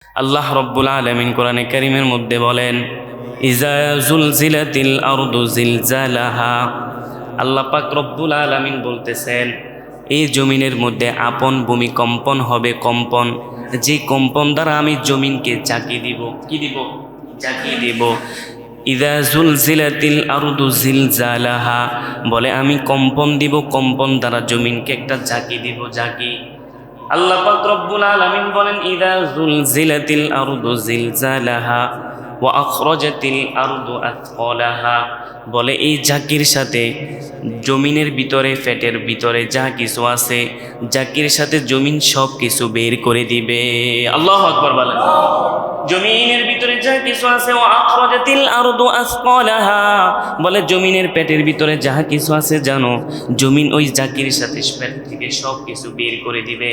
আল্লাহ রব্বুল আলামিন কোরআনে কারীমের মধ্যে বলেন, ইজা জুলজিলাতিল আরদু জিলজালাহা। আল্লাহ পাক রব্বুল আলামিন বলতেছেন, এই জমিনের মধ্যে আপন ভূমিকম্পন হবে, কম্পন। যে কম্পন দ্বারা আমি জমিনকে জাকিয়ে দিব। কি দিব? জাকিয়ে দিব। ইজা জুলজিলাতিল আরদু জিলজালাহা বলে আমি কম্পন দিব, কম্পন দ্বারা জমিনকে একটা জাকিয়ে দিব, জাকি। আল্লাহ পাক রব্বুল আলামিন বলেন, ইদা জুলজিলাতিল আরদু জিলজালাহা ওয়া আখরাজাতিল আরদু আথকালাহা বলে এই জাকির সাথে জমিনের ভিতরে, ফ্যাটের ভিতরে যা কিছু আছে, জাকির সাথে জমিন সব কিছু বের করে দিবে। আল্লাহু আকবার বলেন। জমিনের ভিতরে যা কিছু আছে, ওয়া আখরাজাতিল আরদু আসকালাহা বলে জমিনের পেটের ভিতরে যা কিছু আছে জানো, জমিন ওই জাকির সাথে পেট থেকে সব কিছু বের করে দিবে।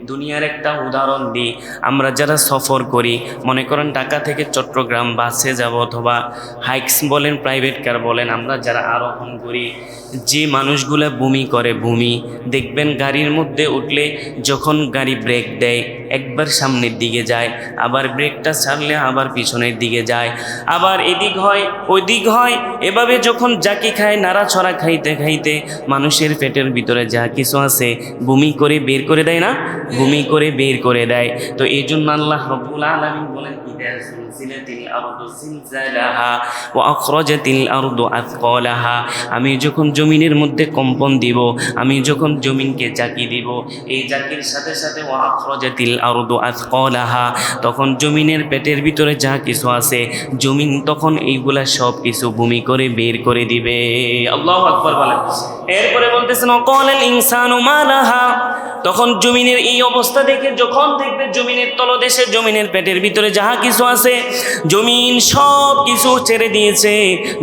দুনিয়ার একটা উদাহরণ দিই, আমরা যারা সফর করি, মনে করেন ঢাকা থেকে চট্টগ্রাম বাসে যাব অথবা হাইকস বলেন, প্রাইভেট কার বলেন, আমরা যারা আরোহণ করি, যে মানুষগুলো বমি করে, বমি দেখবেন গাড়ির মধ্যে উঠলে যখন গাড়ি ব্রেক দেয় একবার সামনের দিকে যায়, আবার ব্রেকটা ছাড়লে আবার পিছনের দিকে যায়, আবার এদিক হয় ওইদিক হয়, এভাবে যখন জাকি খায়, নাড়াছড়া খাইতে খাইতে মানুষের পেটের ভিতরে যা কিছু আছে বমি করে বের করে দেয় না, বমি করে বের করে দেয়। তো এই জন্য আল্লাহ রাব্বুল আলামিন বলেন, ইদা জুলজিলাতিল আরদু জিলজালাহা ওয়া আখরাজাতিল আরদু আথকালাহা আমি যখন জমিনের মধ্যে কম্পন দিব, আমি যখন জমিনকে জাকি দিব, এই জাকির সাথে সাথে ওয়া আখরাজাতিল আরদু আথকালাহা তখন জমিনের পেটের ভিতরে যা কিছু আছে জমিন তখন এইগুলা সব কিছু বমি করে বের করে দিবে। আল্লাহু আকবার বলেন। এরপরে বলতেছেন, ওয়াকালাল ইনসানু মা লাহা তখন জমিনের এই অবস্থা দেখে যখন দেখবে জমিনের তলদেশে, জমিনের পেটের ভিতরে যাহা কিছু আছে, জমিন সব কিছু ছেড়ে দিয়েছে,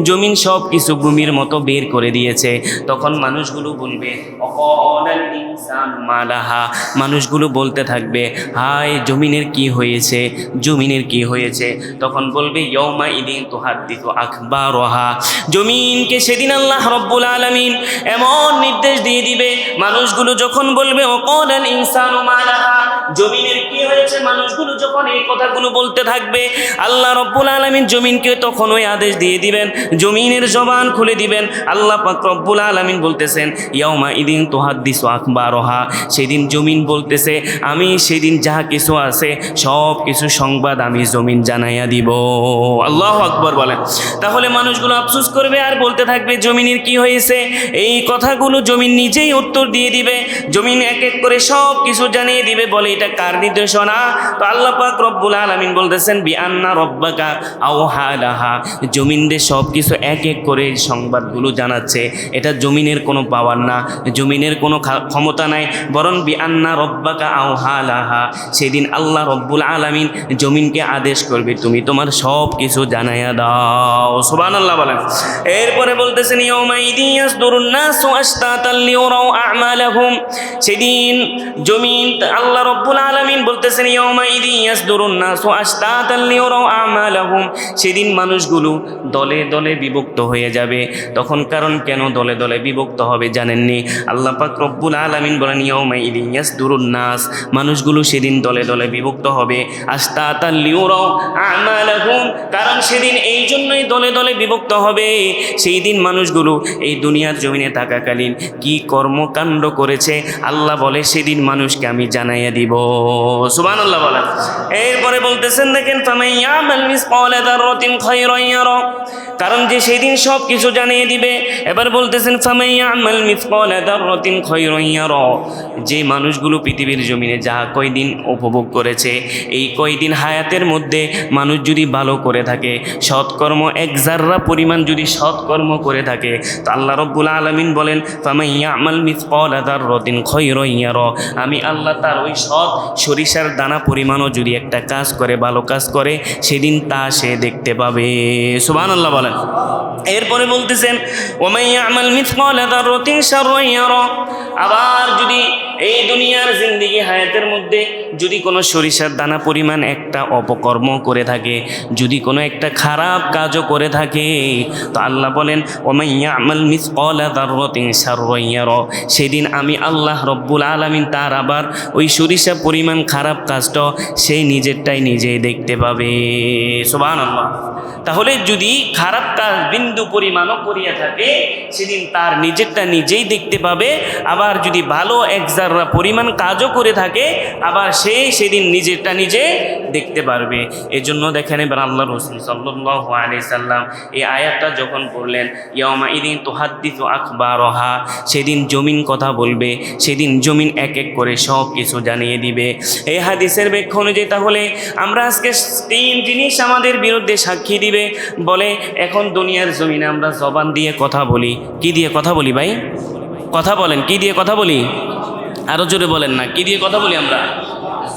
জমিন সব কিছু ভূমির মতো বের করে দিয়েছে, তখন মানুষগুলো বলবে, ওয়াকালাল ইনসানু মা লাহা মানুষগুলো বলতে থাকবে, হায় জমিনের কি হয়েছে, জমিনের কি হয়েছে। তখন বলবে, ইয়াউমা ইদিন তুহাদ্দিসু আখবারহা জমিনকে সেদিন আল্লাহ রাব্বুল আলামিন এমন নির্দেশ দিয়ে দিবে, মানুষগুলো যখন বলবে ওয়াকালাল ইনসানু মা লাহা জমিনের কি হয়েছে, মানুষগুলো যখন এই কথাগুলো বলতে থাকবে, আল্লাহ রাব্বুল আলামিন জমিনকে তখন ওই আদেশ দিয়ে দিবেন, জমিনের জবান খুলে দিবেন। আল্লাহ পাক রব্বুল আলামিন বলতেছেন, ইয়াউমা ইদিন তুহাদ্দিসু আখবারহা সেদিন জমিন বলতেছে, আমি সেদিন যা কিছু আছে সব কিছু সংবাদ আমি জমিন জানাইয়া দিব। আল্লাহু আকবার বলেন। তাহলে মানুষগুলো আফসোস করবে আর বলতে থাকবে জমিনের কি হয়েছে, এই কথাগুলো জমিন নিজেই উত্তর দিয়ে দিবে, জমিন এক এক করে সব কিছু জানিয়ে দিবে, বলে এটা কার নির্দেশনা। তো আল্লাহ পাক রব্বুল আলামিন বলতেছেন, বিআন্না রব্বাকা আওহা লাহা জমিনদের সব কিছু এক এক করে সংবাদগুলো জানাচ্ছে, এটা জমিনের কোনো পাওয়ার না, জমিনের কোনো ক্ষমতা নাই, বরং বিআন্না রব্বাকা আওহা লাহা সেদিন আল্লাহ রব্বুল আলামিন জমিনকে আদেশ করবে, তুমি তোমার সব কিছু জানাইয়া দাও। সুবহানাল্লাহ বলেন। এরপরে বলতেছেন, ইয়াউমা ইদিন ইয়াসদুরুন নাসু আশতাতাল লিউরাউ আ'মালাহুম সেদিন জমিন আল্লাহ রব্বুল আলামিন বলতেছেন, ইয়াউমা ইদিন ইয়াসদুরুন নাসু আশতাতাল লিউরাউ আ'মালাহুম সেদিন মানুষগুলো দলে দলে বিভক্ত হয়ে যাবে। তখন কারণ কেন দলে দলে বিভক্ত হবে জানেননি? আল্লাহ পাক রব্বুল আলামিন বলেন, ইয়াউমা ইদিন ইয়াসদুরুন নাস মানুষগুলো সেদিন দলে দলে বিভক্ত হবে, আশতাতাল লিউরাউ আ'মালাহুম কারণ সেদিন এই জন্যই দলে দলে বিভক্ত হবে, সেই দিন মানুষগুলো এই দুনিয়ার জমিনে থাকাকালীন কি কর্মকাণ্ড করেছে আল্লাহ বলে সেদিন মানুষকে আমি জানাইয়া দিব। সুবহানাল্লাহ বলেন। এরপরে বলতেছেন, দেখেন, ফামান ইয়ামাল মিসকালা যাররাতিন খায়রান ইয়ারা কারণ যে সেদিন সব কিছু জানিয়ে দিবে। এবার বলতেছেন, ফামান ইয়ামাল মিসকালা যাররাতিন খায়রান ইয়ারা যে মানুষগুলো পৃথিবীর জমিনে যা কয়দিন উপভোগ করেছে, এই কয়দিন হায়াতের মধ্যে মানুষ যদি ভালো করে থাকে, সৎকর্ম এক জাররা পরিমাণ যদি সৎকর্ম করে থাকে, তো আল্লাহ রব্বুল আলামিন বলেন, ফামান ইয়ামাল মিসকালা যাররাতিন খায়রান ইয়ারা আমি আল্লাহ তার ওই সৎ সরিষার দানা পরিমাণও যদি একটা কাজ করে, ভালো কাজ করে, সেদিন তা সে দেখতে পাবে। সুবহানাল্লাহ বলেন। এরপরে বলতেছেন, ওয়া মান ইয়ামাল মিসকালা যাররাতিন শাররান ইয়ারা আবার যদি এই দুনিয়ার জিন্দেগি হায়াতের মধ্যে যদি কোনো সরিষার দানা পরিমাণ একটা অপকর্ম করে থাকে, যদি কোনো একটা খারাপ কাজও করে থাকে, তো আল্লাহ বলেন ওমান ইয়ামাল মিসকালা যাররাতিন শাররান ইয়ারা, সেদিন আমি আল্লাহ রব্বুল আলামিন তার আবার ওই সরিষা পরিমাণ খারাপ কাজটা সেই নিজেরটাই নিজেই দেখতে পাবে। সুবহানাল্লাহ। তাহলে যদি খারাপ কাজ বিন্দু পরিমাণও করিয়া থাকে সেদিন তার নিজেরটা নিজেই দেখতে পাবে, আবার যদি ভালো এক জাররা পরিমাণ কাজও করে থাকে আবার সে সেদিন নিজেরটা নিজে দেখতে পারবে। এজন্য দেখেন এবার আল্লাহ রাসূল সাল্লাল্লাহু আলাইহি সাল্লাম এই আয়াতটা যখন পড়লেন, ইয়াউমা ইদিন তুহাদ্দিসু আখবারহা, সেদিন জমিন কথা বলবে, সেদিন জমিন এক এক করে সব কিছু জানিয়ে দিবে। এই হাদিসের ব্যাখ্যা অনুযায়ী তাহলে আমরা আজকে তিন জিনিস আমাদের বিরুদ্ধে সাক্ষী দিবে। বলে এখন দুনিয়ার জমিনে আমরা জবান দিয়ে কথা বলি, কি দিয়ে কথা বলি ভাই? কথা বলেন, কি দিয়ে কথা বলি? আরো জোরে বলেন না, কি দিয়ে কথা বলি? আমরা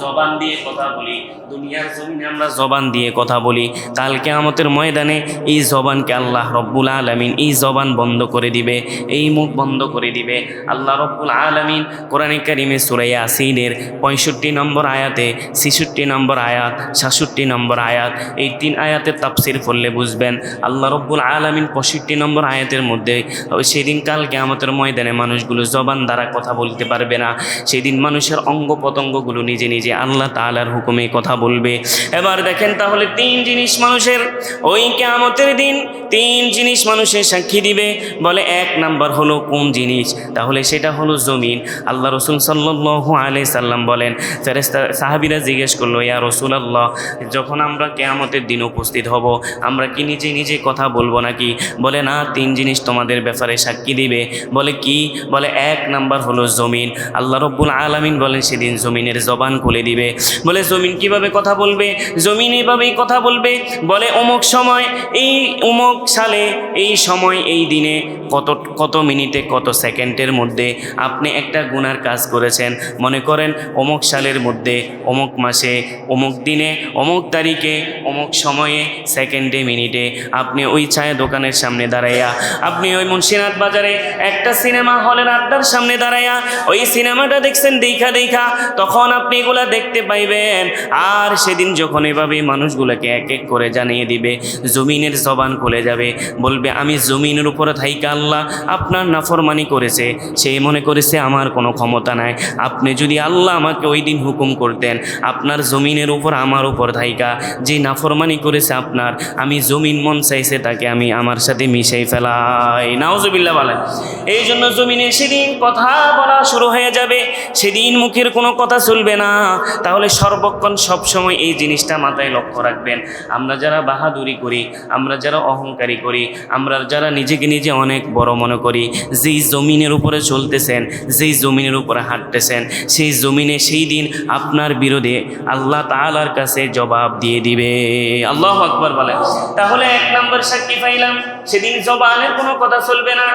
জবান দিয়ে কথা বলি। দুনিয়ার জমিনে আমরা জবান দিয়ে কথা বলি, কাল কিয়ামতের ময়দানে এই জবানকে আল্লাহ রব্বুল আলামিন এই জবান বন্ধ করে দিবে, এই মুখ বন্ধ করে দিবে। আল্লাহ রব্বুল আলামিন কোরআনে কারিমে সূরা ইয়াসিনের 65 নম্বর আয়াতে, 66 নম্বর আয়াত, 66 নম্বর আয়াত, এই তিন আয়াতের তাফসীর পড়লে বুঝবেন আল্লাহ রব্বুল আলামিন 65 নম্বর আয়াতের মধ্যে সেদিন কাল কিয়ামতের ময়দানে মানুষগুলো জবান দ্বারা কথা বলতে পারবে না। সেদিন মানুষের অঙ্গ প্রত্যঙ্গগুলো নিজে নিজে আল্লাহ তাআলার হুকুমে কথা বলবে। এবার দেখেন তাহলে তিন জিনিস মানুষের ওই কিয়ামতের দিন তিন জিনিস মানুষের সাক্ষী দিবে। বলে এক নাম্বার হলো কোন জিনিস? তাহলে সেটা হলো জমিন। আল্লাহ রাসূল সাল্লাল্লাহু আলাইহি সাল্লাম বলেন, ফেরেশতা সাহাবীরা জিজ্ঞেস করলো, ইয়া রাসূলুল্লাহ, যখন আমরা কিয়ামতের দিন উপস্থিত হব আমরা কি নিজে নিজে কথা বলবো নাকি? বলে না, তিন জিনিস তোমাদের ব্যাপারে সাক্ষী দিবে। বলে কি? বলে এক নাম্বার হলো জমিন। আল্লাহ রব্বুল আলামিন বলেন সেদিন জমিনের জবান খুলে দিবে। বলে জমিন কিভাবে কথা বলবে? জমিন এভাবেই কথা বলবে। বলে অমুক সময় এই অমুক সালে এই সময় এই দিনে কত কত মিনিটে কত সেকেন্ডের মধ্যে আপনি একটা গুনার কাজ করেছেন। মনে করেন অমুক সালের মধ্যে অমুক মাসে অমুক দিনে অমুক তারিখে অমুক সময়ে সেকেন্ডে মিনিটে আপনি ওই চায়ের দোকানের সামনে দাঁড়াইয়া, আপনি ওই মুন্সিনাথ বাজারে একটা সিনেমা হলের আড্ডার সামনে দাঁড়াইয়া ওই সিনেমাটা দেখছেন, দেখা দেখা তখন আপনি এগুলা দেখতে পাইবেন। আর সেদিন যখন এভাবে মানুষগুলোকে এক এক করে জানিয়ে দিবে, জমিনের জবান খুলে যাবে, বলবে আমি জমিনের উপরে থাইকা আল্লাহ আপনার নাফরমানি করেছে, সে মনে করেছে আমার কোনো ক্ষমতা নাই। আপনি যদি আল্লাহ আমাকে ওই দিন হুকুম করতেন আপনার জমিনের উপর আমার উপর থাইকা যে নাফরমানি করেছে আপনার, আমি জমিন মন চাইছে তাকে আমি আমার সাথে মিশাই ফেলাই। নাউজুবিল্লাহ বলেন। এই জন্য জমিনে সেদিন কথা বলা শুরু হয়ে যাবে, সেদিন মুখের কোনো কথা চলবে না। তাহলে সর্বক্ষণ সবসময় এই জিনিসটা মাথায় লক্ষ্য রাখবেন। আমরা যারা বাহাদুরি করি, আমরা যারা অহংকারী করি, আমরা যারা নিজেকে নিজে অনেক বড় মনে করি, যেই জমিনের উপরে চলতেছেন, যেই জমিনের উপরে হাঁটতেছেন, সেই জমিনে সেই দিন আপনার বিরুদ্ধে আল্লাহ তাআলার কাছে জবাব দিয়ে দিবে। আল্লাহু আকবার বলেন। তাহলে এক নম্বর সাক্ষী পাইলাম, সেদিন জবানের কোনো কথা চলবে না।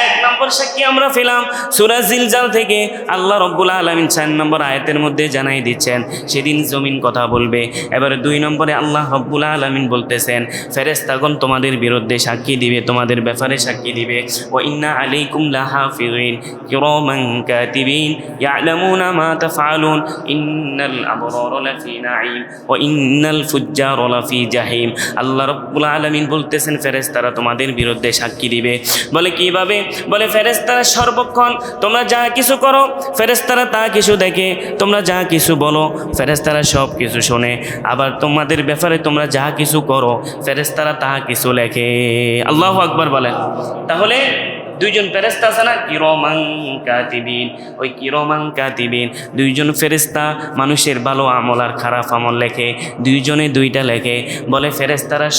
এক নম্বর সাক্ষী আমরা পেলাম সূরা জিলজাল থেকে আল্লাহ রব্বুল আলামিন 4 নম্বর আয়াতের মধ্যে জানাই দিচ্ছেন সেদিন জমিন কথা বলবে। এবারে 2 নম্বরে আল্লাহ রব্বুল আলামিন বলতেছেন ফেরেশতাগণ তোমাদের বিরুদ্ধে সাক্ষী দিবে, তোমাদের ব্যাপারে সাক্ষী দিবে। ওয়া ইন্না আলাইকুম লাহাফিজিন কিরামান কাতিবিন ইয়ালামুনা মা তাফআলুন ইন্নাল আবরারা লাফি নাঈম ওয়া ইন্নাল ফুজ্জারা লাফি জাহিম। আল্লাহ রব্বুল আলামিন বলতেছেন ফেরেশতারা তোমাদের বিরুদ্ধে সাক্ষী দিবে। বলে কিভাবে? বলে ফেরেশতারা সর্বক্ষণ তোমরা যা কিছু করো ফেরেশতারা তা কিছু দেখে, তোমরা যা কিছু বলো ফেরেশতারা সব কিছু শোনে, আবার তোমাদের ব্যাপারে তোমরা যা কিছু করো ফেরেশতারা তা কিছু লেখে। আল্লাহু আকবার বলেন। তাহলে দুইজন ফেরেশতা আছে না, কিরামান কাতিবিন, ওই কিরামান কাতিবিন দুইজন ফেরেশতা মানুষের ভালো আমল আর খারাপ আমল লেখে, দুইজনে দুইটা লেখে। বলে ফেরেশতারা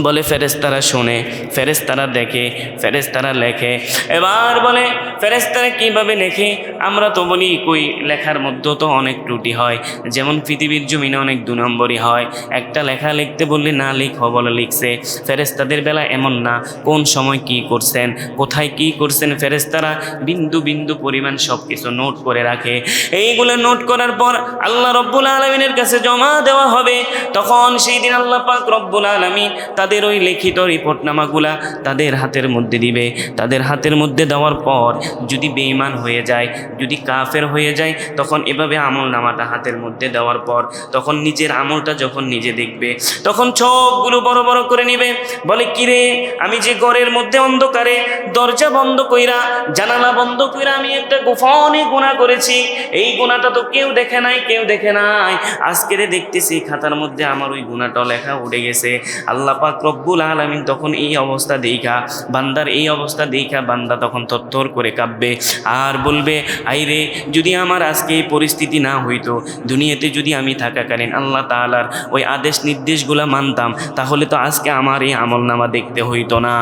বলে ফেরেশতারা শোনে, ফেরেশতারা দেখে, ফেরেশতারা লেখে। এবার বলে ফেরেশতারা কীভাবে লেখে? আমরা তো বলি কই লেখার মধ্যেও তো অনেক ত্রুটি হয়, যেমন পৃথিবীর জমিনে অনেক 2 নম্বরই হয়। একটা লেখা লিখতে বললে না লিখো বলে লিখছে। ফেরেশতাদের বেলা এমন না, কোন সময় কি করছেন, কোথায় কি করছেন ফেরেশতারা বিন্দু বিন্দু পরিমাণ সব কিছু নোট করে রাখে। এইগুলো নোট করার পর আল্লাহ রব্বুল আলামিনের কাছে জমা দেওয়া হবে। তখন সেই দিন আল্লাহ পাক রব্বুল আলামিন তাদের ওই লিখিত রিপোর্টনামাগুলা তাদের হাতের মধ্যে দিবে। তাদের হাতের মধ্যে দেওয়ার পর যদি বেঈমান হয়ে যায়, যদি কাফের হয়ে যায়, তখন এভাবে আমল নামাটা হাতের মধ্যে দেওয়ার পর তখন নিজের আমলটা যখন নিজে দেখবে, তখন চোখগুলো বড় বড় করে নিবে, বলে কিরে, আমি যে ঘরের মধ্যে অন্ধকারে দরজা বন্ধ কইরা জানালা বন্ধ কইরা আমি একটা গোপনে গুনাহ করেছি, এই গুনাহটা তো কেউ দেখে নাই, কেউ দেখে নাই, আজকে দেখতেছি খাতার মধ্যে আমার ওই গুনাহটা লেখা উঠে গেছে। আল্লাহ পাক রব্বুল আলামিন তখন এই অবস্থা দেখা, বান্দার এই অবস্থা দেখা বান্দা তখন থরথর করে কাঁপবে আর বলবে, আইরে যদি আমার আজকে এই পরিস্থিতি না হইতো, দুনিয়াতে যদি আমি থাকাকালীন আল্লাহ তাআলার ওই আদেশ নির্দেশগুলা মানতাম, তাহলে তো আজকে আমার এই আমলনামা দেখতে হইতো না।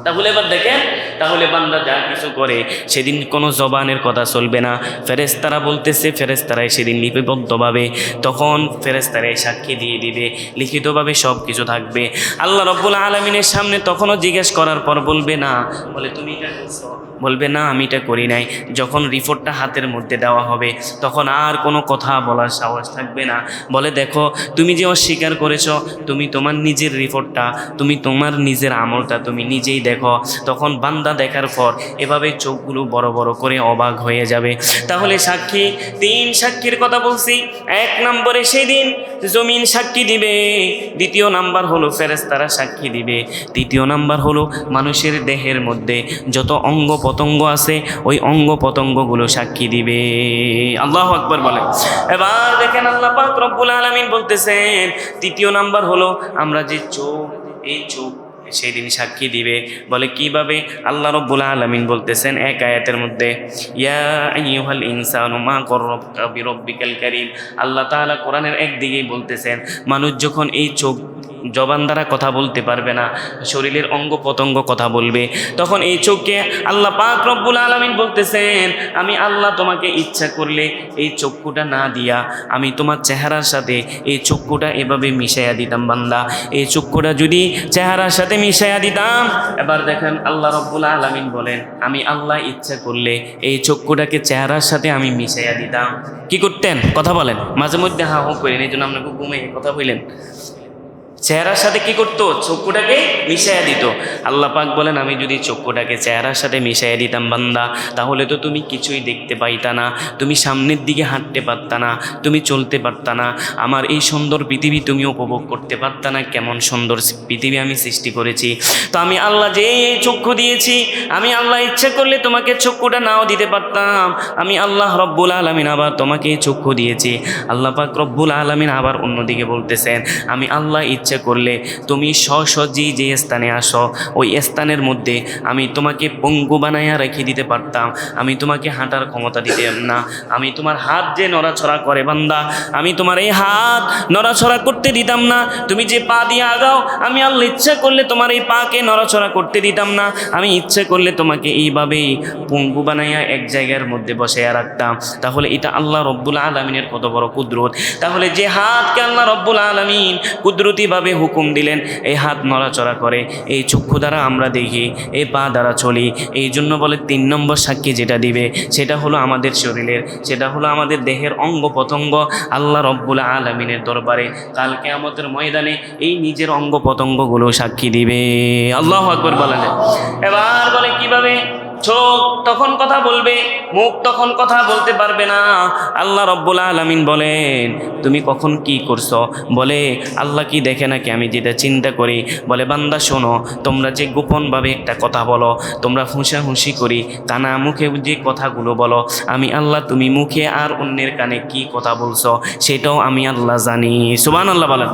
তাহলে এবার দেখেন, তাহলে বান্দা যা কিছু করে সেদিন কোনো জবানের কথা চলবে না। ফেরেশতারা বলতেছে, ফেরেশতারাই সেদিন লিপিবদ্ধভাবে তখন ফেরেশতারাই সাক্ষী দিয়ে দিবে, লিখিতভাবে সব কিছু থাকবে। আল্লাহ রাব্বুল আলামিনের সামনে তখনও জিজ্ঞেস করার পর বলবে না, বলে তুমি এটা করছো, বলবে না আমি এটা করি নাই। যখন রিপোর্টটা হাতের মধ্যে দেওয়া হবে তখন আর কোনো কথা বলার সাহস থাকবে না। বলে দেখো, তুমি যে অস্বীকার করেছো, তুমি তোমার নিজের রিপোর্টটা, তুমি তোমার নিজের আমলটা তুমি নিজেই দেখো। তখন বান্দা দেখার পর এভাবে চোখগুলো বড় বড় করে অবাক হয়ে যাবে। তাহলে সাক্ষী, 3 সাক্ষীর কথা বলছি। 1 নম্বরে সেদিন জমিন সাক্ষী দিবে, 2য় নাম্বার হলো ফেরেশতারা সাক্ষী দিবে, 3য় নাম্বার হলো মানুষের দেহের মধ্যে যত অঙ্গ পতঙ্গ আছে ওই অঙ্গ পতঙ্গগুলো সাক্ষী দিবে। আল্লাহু আকবার বলে। এবার দেখেন আল্লাহ পাক রব্বুল আলামিন বলতেছেন 3য় নাম্বার হলো আমরা যে চোখ, এই চোখ সেই দিন সাক্ষী দিবে। বলে কিভাবে? আল্লাহ রব্বুল আলামিন বলতেছেন এক আয়াতের মধ্যে, ইয়া আইয়ুহাল ইনসানু মা গররকা বিরব্বিকাল কারীম। আল্লাহ তাআলা কোরআনের একদিকেই বলতেছেন মানুষ যখন এই চোখ জবান দ্বারা কথা বলতে পারবে না, শরীরের অঙ্গ পতঙ্গ কথা বলবে, তখন এই চোখকে আল্লাহ পাক রব্বুল আলামিন বলতেছেন আমি আল্লাহ তোমাকে ইচ্ছা করলে এই চক্ষুটা না দিয়া আমি তোমার চেহারার সাথে এই চক্ষুটা এভাবে মিশাইয়া দিতাম। বান্দা, এই চক্ষুটা যদি চেহারার সাথে মিশাইয়া দিতাম, এবার দেখেন আল্লাহ রব্বুল আলামিন বলেন আমি আল্লাহ ইচ্ছা করলে এই চক্ষুটাকে চেহারার সাথে আমি মিশাইয়া দিতাম। কি করতেন? কথা বলেন। মাঝে মধ্যে হা হো করেন, এই জন্য আপনাকে ঘুমে কথা বললেন। চেহারার সাথে কি করতো? চক্ষুটাকে মিশাইয়া দিত। আল্লাহ পাক বলেন আমি যদি চক্ষুটাকে চেহারার সাথে মিশাইয়া দিতাম বান্দা, তাহলে তো তুমি কিছুই দেখতে পাইতা না, তুমি সামনের দিকে হাঁটতে পারতা না, তুমি চলতে পারতা না, আমার এই সুন্দর পৃথিবী তুমি উপভোগ করতে পারতা না। কেমন সুন্দর পৃথিবী আমি সৃষ্টি করেছি। তো আমি আল্লাহ যে এই চক্ষু দিয়েছি, আমি আল্লাহ ইচ্ছা করলে তোমাকে চক্ষুটা নাও দিতে পারতাম। আমি আল্লাহ রব্বুল আলামিন আবার তোমাকে এই চক্ষু দিয়েছি। আল্লাহ পাক রব্বুল আলামিন আবার অন্যদিকে বলতেছেন আমি আল্লাহ ইচ্ছা করলে তুমি স্বসজি যে স্থানে আসো ওই স্থানের মধ্যে আমি তোমাকে পঙ্গু বানাইয়া রেখে দিতে পারতাম। আমি তোমাকে হাঁটার ক্ষমতা দিতাম না। আমি তোমার হাত যে নড়াছড়া করে বান্দা, আমি তোমার এই হাত নড়াছড়া করতে দিতাম না। তুমি যে পা দিয়ে আগাও, আমি আল্লাহ ইচ্ছা করলে তোমার এই পাকে নড়াছড়া করতে দিতাম না। আমি ইচ্ছা করলে তোমাকে এইভাবেই পঙ্গু বানাইয়া এক জায়গার মধ্যে বসাইয়া রাখতাম। তাহলে এটা আল্লাহ রব্বুল আলামিনের কত বড় কুদরত। তাহলে যে হাতকে আল্লাহ রব্বুল আলামিন কুদরতিভাবে হুকুম দিলেন এই হাত নড়াচড়া করে, এই চক্ষু দ্বারা আমরা দেখি, এই পা দ্বারা চলি। এই জন্য বলে 3 নম্বর সাক্ষী যেটা দিবে সেটা হলো আমাদের শরীরের, সেটা হলো আমাদের দেহের অঙ্গ পতঙ্গ আল্লাহ রব্বুল আলামিনের দরবারে কাল কিয়ামতের ময়দানে এই নিজের অঙ্গ পতঙ্গগুলো সাক্ষী দিবে। আল্লাহু আকবার বলেন। এবার বলে কিভাবে? চোখ তখন কথা বলবে, মুখ তখন কথা বলতে পারবে না। আল্লাহ রব্বুল আলামিন বলেন তুমি কখন কি করছো? বলে আল্লাহ কি দেখে নাকি আমি যেটা চিন্তা করি? বলে বান্দা শোনো, তোমরা যে গোপনভাবে একটা কথা বলো, তোমরা হুঁশাহুঁশি করি কানা মুখে যে কথাগুলো বলো, আমি আল্লাহ তুমি মুখে আর অন্যের কানে কি কথা বলছো সেটাও আমি আল্লাহ জানি। সুবহানাল্লাহ বলেন।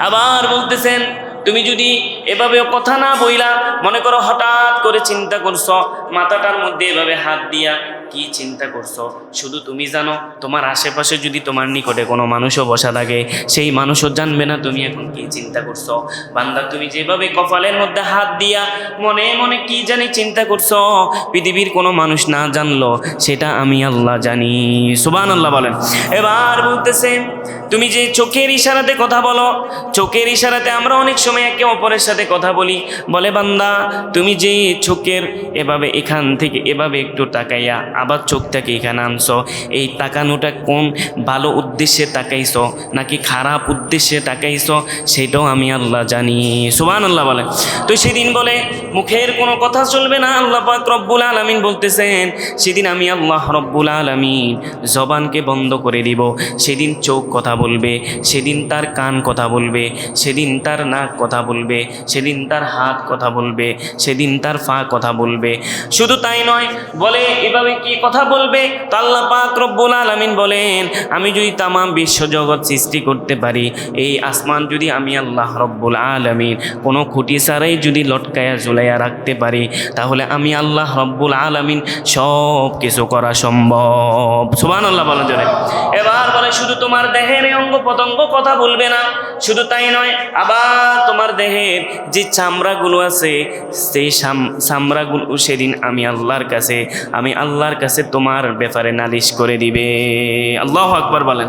আবার বলতেছেন তুমি যদি এভাবে কথা না বইলা, মনে করো হঠাৎ করে চিন্তা করছো, মাথাটার মধ্যে এভাবে হাত দিয়া কি চিন্তা করছো শুধু তুমি জানো। তোমার আশেপাশে যদি তোমার নিকটে কোনো মানুষও বসা থাকে, সেই মানুষও জানবে না তুমি এখন কি চিন্তা করছো। বান্দা তুমি যেভাবে কপালের মধ্যে হাত দিয়া মনে মনে কি জানি চিন্তা করছো, পৃথিবীর কোনো মানুষ না জানলো সেটা আমি আল্লাহ জানি। সুবহানাল্লাহ বলেন। এবার বলতেছে তুমি যে চোখের ইশারাতে কথা বলো, চোখের ইশারাতে আমরা অনেক সময় একে অপরের সাথে কথা বলি। বলে বান্দা তুমি যে চোখের এভাবে এখান থেকে এভাবে একটু তাকাইয়া আবার চোখটাকে এখানে আনছো, এই তাকানোটা কোন ভালো উদ্দেশ্যে তাকাইছো নাকি খারাপ উদ্দেশ্যে তাকাইছো সেটাও আমি আল্লাহ জানি। সুবহানাল্লাহ বলে। তো সেদিন বলে মুখের কোনো কথা চলবে না। আল্লাহ পাক রব্বুল আলামিন বলতেছেন সেদিন আমি আল্লাহ রব্বুল আলামিন জবানকে বন্ধ করে দিব। সেদিন চোখ কথা বলবে, সেদিন তার কান কথা বলবে, সেদিন তার নাক কথা বলবে, সেদিন তার হাত কথা বলবে, সেদিন তার পা কথা বলবে। শুধু তাই নয়, বলে এভাবে কি কথা বলবে? তো আল্লাহ পাক রব্বুল আলামিন বলেন আমি যদি তামাম বিশ্বজগৎ সৃষ্টি করতে পারি, এই আসমান যদি আমি আল্লাহ রব্বুল আলামিন কোনো খুঁটি ছাড়াই যদি লটকায়া ঝুলাইয়া রাখতে পারি, তাহলে আমি আল্লাহ রব্বুল আলামিন সব কিছু করা সম্ভব। সুবহানাল্লাহ বলা জোরে। এবার বলে শুধু তোমার দেহের অঙ্গ প্রত্যঙ্গ কথা বলবে না, শুধু তাই নয়, আবার তোমার দেহের যে চামড়াগুলো আছে সেই চামড়াগুলো সেদিন আমি আল্লাহর কাছে তোমার ব্যাপারে নালিশ করে দিবে। আল্লাহু আকবার বলেন।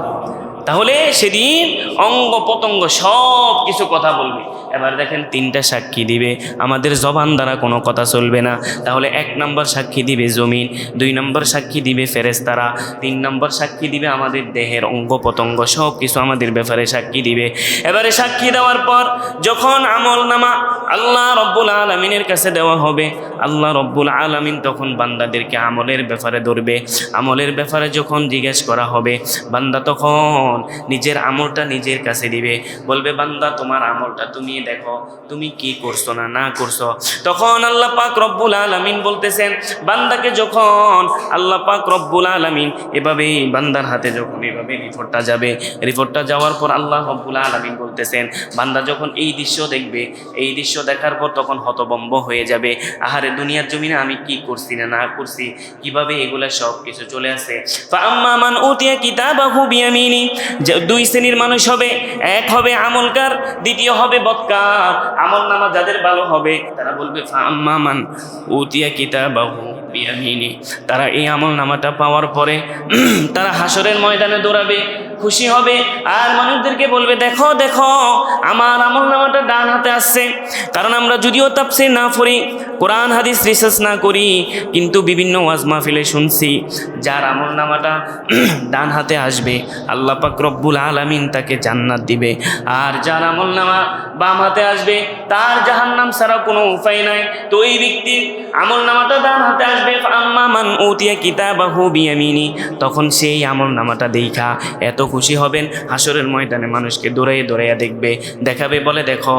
তাহলে সেদিন অঙ্গ প্রত্যঙ্গ সব কিছু কথা বলবে। এবার দেখেন তিনটা সাক্ষী দিবে, আমাদের জবান দ্বারা কোনো কথা চলবে না। তাহলে 1 নম্বর সাক্ষী দিবে জমিন, 2 নম্বর সাক্ষী দিবে ফেরেশতারা, 3 নম্বর সাক্ষী দিবে আমাদের দেহের অঙ্গ প্রত্যঙ্গ সব কিছু আমাদের ব্যাপারে সাক্ষী দিবে। এবারে সাক্ষী দেওয়ার পর যখন আমল নামা আল্লাহ রব্বুল আলামিনের কাছে দেওয়া হবে, আল্লাহ রব্বুল আলামিন তখন বান্দাদেরকে আমলের ব্যাপারে ধরবে। আমলের ব্যাপারে যখন জিজ্ঞেস করা হবে, বান্দা তখন নিজের আমলটা নিজের কাছে দিবে, বলবে বান্দা তোমার আমলটা তুমি দেখো, তুমি কি করছো না করছো। তখন আল্লাহ পাক রব্বুল আলামিন বলতেছেন বান্দাকে, যখন আল্লাহ পাক রব্বুল আলামিন এভাবেই বান্দার হাতে যখন এভাবে রিপোর্টটা যাবে, রিপোর্টটা যাওয়ার পর আল্লাহ রব্বুল আলামিন বলতেছেন বান্দা যখন এই দৃশ্য দেখবে, এই দৃশ্য দেখার পর তখন হতভম্ব হয়ে যাবে, আহারে দুনিয়ার জমিনে আমি কি করছি না করছি, কিভাবে এগুলা সব কিছু চলে আসে। ফাআম্মা মান উতিয়া কিতাবাহু বিয়ামিনি, 2 শ্রেণীর মানুষ হবে, এক হবে আমলকার, দ্বিতীয় হবে বদকার। আমল নামা যাদের ভালো হবে তারা বলবে ফাআম্মা মান উতিয়া কিতাবাহু বিয়ামিনি, তারা এই আমল নামাটা পাওয়ার পরে তারা হাসরের ময়দানে দৌড়াবে, খুশি হবে আর মানুষদেরকে বলবে দেখো দেখো আমার আমল নামাটা ডান হাতে আসছে। কারণ আমরা যদিও তাফসীর না পড়ি, কোরআন হাদিস রিসার্চ না করি, কিন্তু বিভিন্ন ওয়াজ মাহফিলে শুনছি যার আমল নামাটা ডান হাতে আসবে আল্লাহ পাক রব্বুল আলামিন তাকে জান্নাত দিবে, আর যার আমল নামা বাম হাতে আসবে তার জাহান্নাম ছাড়া কোনো উপায় নাই। তো এই ব্যক্তির আমল নামাটা ডান হাতে আসবে, আম্মা মান উতিয়া কিতাবাহু বিয়ামিনি, তখন সেই আমল নামাটা দেখা এত খুশি হবেন হাসরের ময়দানে মানুষকে দৌড়াইয়া দেখবে, দেখাবে, বলে দেখো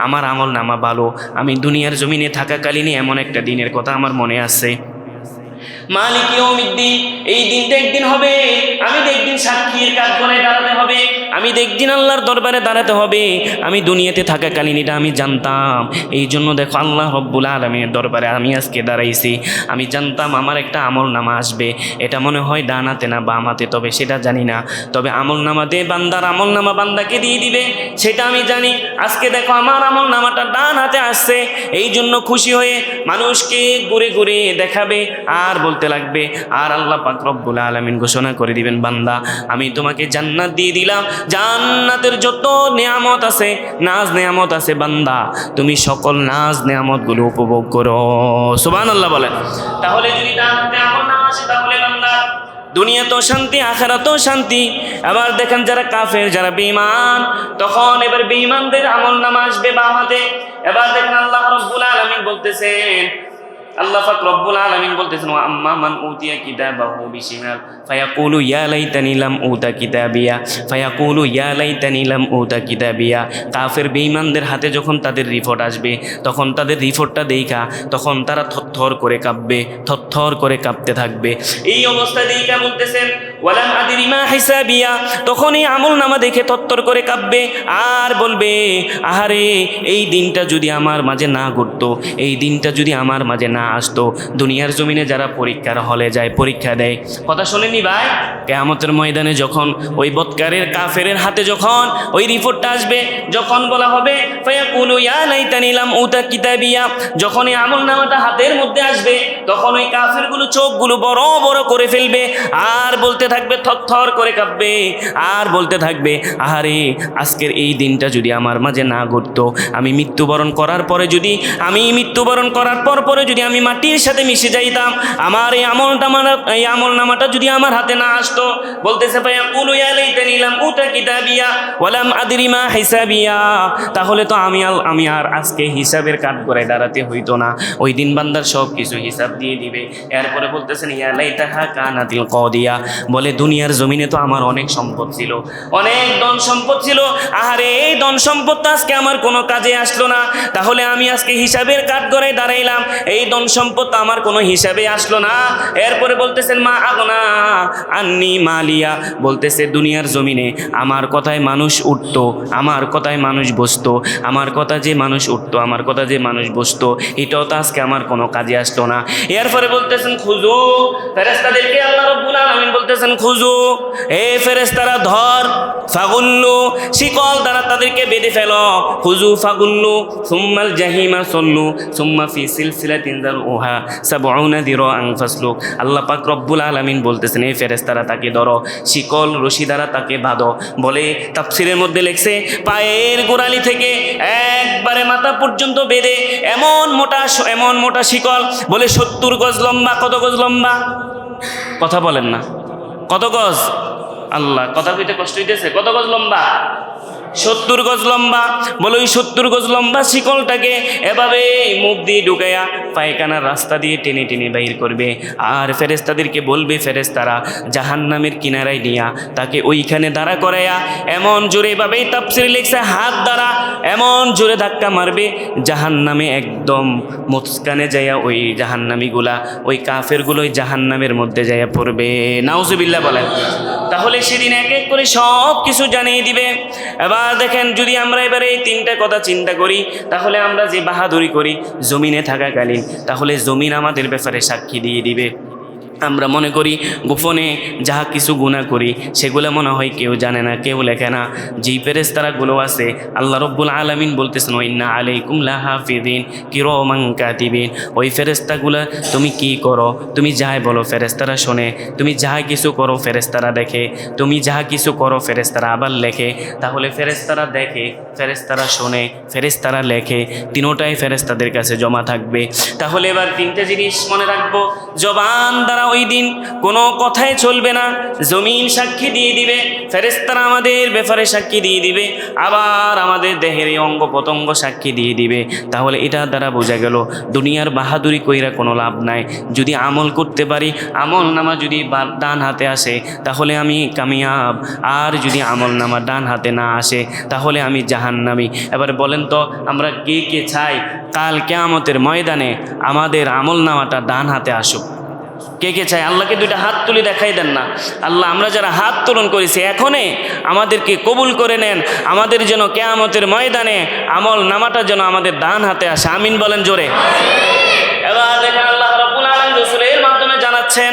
আমার আমল নামা ভালো, আমি দুনিয়ার জমিনে থাকাকালীনই এমন একটা দিনের কথা আমার মনে আছে, মালিক ইয়াউমিদ্দিন, এই দিনটা একদিন হবে, আমি একদিন সাক্ষীর কাঠগড়ায় দাঁড়াতে হবে, আমি একদিন আল্লাহর দরবারে দাঁড়াতে হবে, আমি দুনিয়াতে থাকাকালীন এটা আমি জানতাম। এই জন্য দেখো আল্লাহ রব্বুল আলামিনের দরবারে আমি আজকে দাঁড়াইছি, আমি জানতাম আমার একটা আমল নামা আসবে, এটা মনে হয় ডান হাতে না বাম হাতে, তবে সেটা জানি না, তবে আমল নামা দিয়ে বান্দার আমল নামা বান্দাকে দিয়ে দিবে সেটা আমি জানি। আজকে দেখো আমার আমল নামাটা ডান হাতে আসছে, এই জন্য খুশি হয়ে মানুষকে ঘুরে ঘুরে দেখাবে আর বলতে লাগবে, আর আল্লাহ পাক রব্বুল আলামিন ঘোষণা করে দিবেন বান্দা আমি তোমাকে জান্নাত দিয়ে দিলাম, জান্নাতের যত নিয়ামত আছে, নাজ নিয়ামত আছে, বান্দা তুমি সকল নাজ নিয়ামতগুলো উপভোগ করো। সুবহানাল্লাহ বলেন। তাহলে যদি ডান হাতে আমল নামা আসে তাহলে বান্দা দুনিয়া তো শান্তি, আখিরাত তো শান্তি। আবার দেখেন যারা কাফের, যারা বেঈমান, তখন এবার বেঈমানদের আমল নামা আসবে বাম হাতে। এবার দেখেন আল্লাহ রব্বুল আলামিন বলতেছেন, আল্লাহ পাক রব্বুল আলামিন বলতেছেন আম্মা মান উতিয়া কিতাবাহু বিশিমাল ফায়াকুলু ইয়া লাইতানি লাম উতা কিতাবিয়া, ফায়াকুলু ইয়া লাইতানি লাম উতা কিতাবিয়া। কাফের বেঈমানদের হাতে যখন তাদের রিপোর্ট আসবে, তখন তাদের রিপোর্টটা দেখা তখন তারা থরথর করে কাঁপবে, থরথর করে কাঁপতে থাকবে। এই অবস্থা দেখা বলতেছেন ওয়ালাম আদরি মা হিসাবিয়া, তখন এই আমল নামা দেখে থরথর করে কাঁপবে আর বলবে আহারে এই দিনটা যদি আমার মাঝে না ঘটতো, এই দিনটা যদি আমার মাঝে না আসতো। দুনিয়ার জমিনে যারা পরীক্ষার হলে যায়, পরীক্ষা দেয়, কথা শোনেনি ভাই, কিয়ামতের ময়দানে যখন ওই বৎকারের কাফেরের হাতে যখন ওই রিপোর্টটা আসবে, যখন বলা হবে ফায়াকুলু ইয়া লাইতানি লাম উতা কিতাবিয়া, যখন এই আমল নামাটা হাতের মধ্যে আসবে তখন ওই কাফেরগুলো চোখগুলো বড় বড় করে ফেলবে আর বলতে থাকবে, থরথর করে কাঁপবে আর বলতে থাকবে, আহারে আজকের এই দিনটা যদি আমার মাঝে না ঘটতো, আমি মৃত্যুবরণ করার পরে যদি যদি আমি মাটির সাথে মিশে যাইতাম, আমার এই আমল নামাটা যদি আমার হাতে না আসতো। বলতেছে ফায়াকুলু ইয়া লাইতানি লাম উতা কিতাবিয়া ওয়া লাম আদরি মা হিসাবিয়া, তাহলে তো আমি আর আজকে হিসাবের কাঠগড়ায় দাঁড়াতে হইতো না। ওই দিন বান্দার সব কিছু হিসাব দিয়ে দিবে। এরপরে বলতেছেন ইয়া লাইতাহা কানাতিল কাদিয়া, বলে দুনিয়ার জমিনে তো আমার অনেক সম্পদ ছিল, অনেক ধন সম্পদ ছিল, আহারে এই ধন সম্পদ তো আজকে আমার কোনো কাজে আসলো না, তাহলে আমি আজকে হিসাবের কাঠগড়ায় দাঁড়াইলাম, এই ধন সম্পদ তো আমার কোনো হিসাবে আসলো না। এরপরে বলতেছেন মা আগনা আন্নি মালিয়া, বলতেছে দুনিয়ার জমিনে আমার কথায় মানুষ উঠতো, আমার কথায় মানুষ বসতো, আমার কথা যে মানুষ উঠতো, আমার কথা যে মানুষ বসতো, এটাও তো আজকে আমার কোনো কাজে আসলো না। এরপরে বলতেছেন খুজু, ফেরেশতাদেরকে আল্লাহ রাব্বুল আলামিন বলতেছেন খুজু, এ ফেরেশতারা ধর, ফাগুল্লু শিকল দ্বারা তাদেরকে বেঁধে ফেলো, খুজু ফাগুল্লু সুম্মাল জাহিমা সল্লু সুম্মা ফি সিলসিলাতিন যারউহা সাবউনা দিরাআন ফাসলুক। আল্লাহ পাক রব্বুল আলামিন বলতেছেন এই ফেরেশতারা তাকে ধরো, শিকল রশি দ্বারা তাকে বাঁধো। বলে তাফসীরের মধ্যে লেখছে পায়ের গোড়ালি থেকে একবারে মাথা পর্যন্ত বেঁধে এমন মোটা শিকল, বলে 70 গজ লম্বা। কত গজ লম্বা? কথা বলেন না, কত গজ? আল্লাহ, কথা কইতে কষ্ট হইতেছে। কত গজ লম্বা? 70 গজ লম্বা। বলে ওই 70 গজ লম্বা শিকলটাকে এভাবে মুখ দিয়ে ঢুকাইয়া পায়খানার রাস্তা দিয়ে টেনে টেনে বাইর করবে। আর ফেরেশতাদেরকে বলবে, ফেরেশতারা জাহান্নামের কিনারায় নিয়া তাকে ওইখানে দাঁড়া করাইয়া এমন জোরে, ভাবেই তাফসীরে লিখছে হাত দ্বারা এমন জোরে ধাক্কা মারবে, জাহান্নামে একদম মুচকানে যাইয়া ওই জাহান্নামীগুলা, ওই কাফেরগুলো ওই জাহান্নামের মধ্যে যাইয়া পড়বে। নাউজুবিল্লাহ বলেন। তাহলে সেদিন এক এক করে সব কিছু জানিয়ে দিবে। এবার দেখেন, যদি আমরা এবারে এই 3টা কথা চিন্তা করি, তাহলে আমরা যে বাহাদুরি করি জমিনে থাকাকালীন, তাহলে জমিন আমাদের ব্যাপারে সাক্ষী দিয়ে দিবে। আমরা মনে করি গোপনে যাহা কিছু গুনাহ করি সেগুলো মনে হয় কেউ জানে না, কেউ লেখে না। যেই ফেরেশতারাগুলো আছে আল্লাহ রব্বুল আলামিন বলতেছেন ওয়াইন্না আলাইকুম লাহাফিযিন কিরামান কাতিবিন, ওই ফেরেশতাগুলো তুমি কি করো, তুমি যাই বলো ফেরেশতারা শোনে, তুমি যাহা কিছু করো ফেরেশতারা দেখে, তুমি যাহা কিছু করো ফেরেশতারা আবার লেখে। তাহলে ফেরেশতারা দেখে, ফেরেশতারা শোনে, ফেরেশতারা লেখে, তিনোটাই ফেরেশতাদের কাছে জমা থাকবে। তাহলে এবার 3টে জিনিস মনে রাখবো। জবান দ্বারা ওই দিন কোনো কথাই চলবে না, জমিন সাক্ষী দিয়ে দিবে, ফেরেশতারা আমাদের ব্যাপারে সাক্ষী দিয়ে দিবে, আবার আমাদের দেহের এই অঙ্গ প্রত্যঙ্গ সাক্ষী দিয়ে দিবে। তাহলে এটার দ্বারা বোঝা গেল দুনিয়ার বাহাদুরি কইরা কোনো লাভ নাই। যদি আমল করতে পারি, আমল নামা যদি ডান হাতে আসে তাহলে আমি কামিয়াব, আর যদি আমল নামা ডান হাতে না আসে তাহলে আমি জাহান্নামী। এবার বলেন তো, আমরা কে কে চাই কাল কিয়ামতের ময়দানে আমাদের আমল নামাটা ডান হাতে আসুক? কে কে চায়? আল্লাহকে 2টা হাত তুলে দেখাই দেন না। আল্লাহ, আমরা যারা হাত তোলন করেছি এখনে আমাদেরকে কবুল করে নেন, আমাদের যেন কিয়ামতের ময়দানে আমল নামাটা যেন আমাদের ডান হাতে আসে। আমিন বলেন জোরে। এবার দেখেন আল্লাহ রাব্বুল আলামিন রাসূলের মাধ্যমে জানাচ্ছেন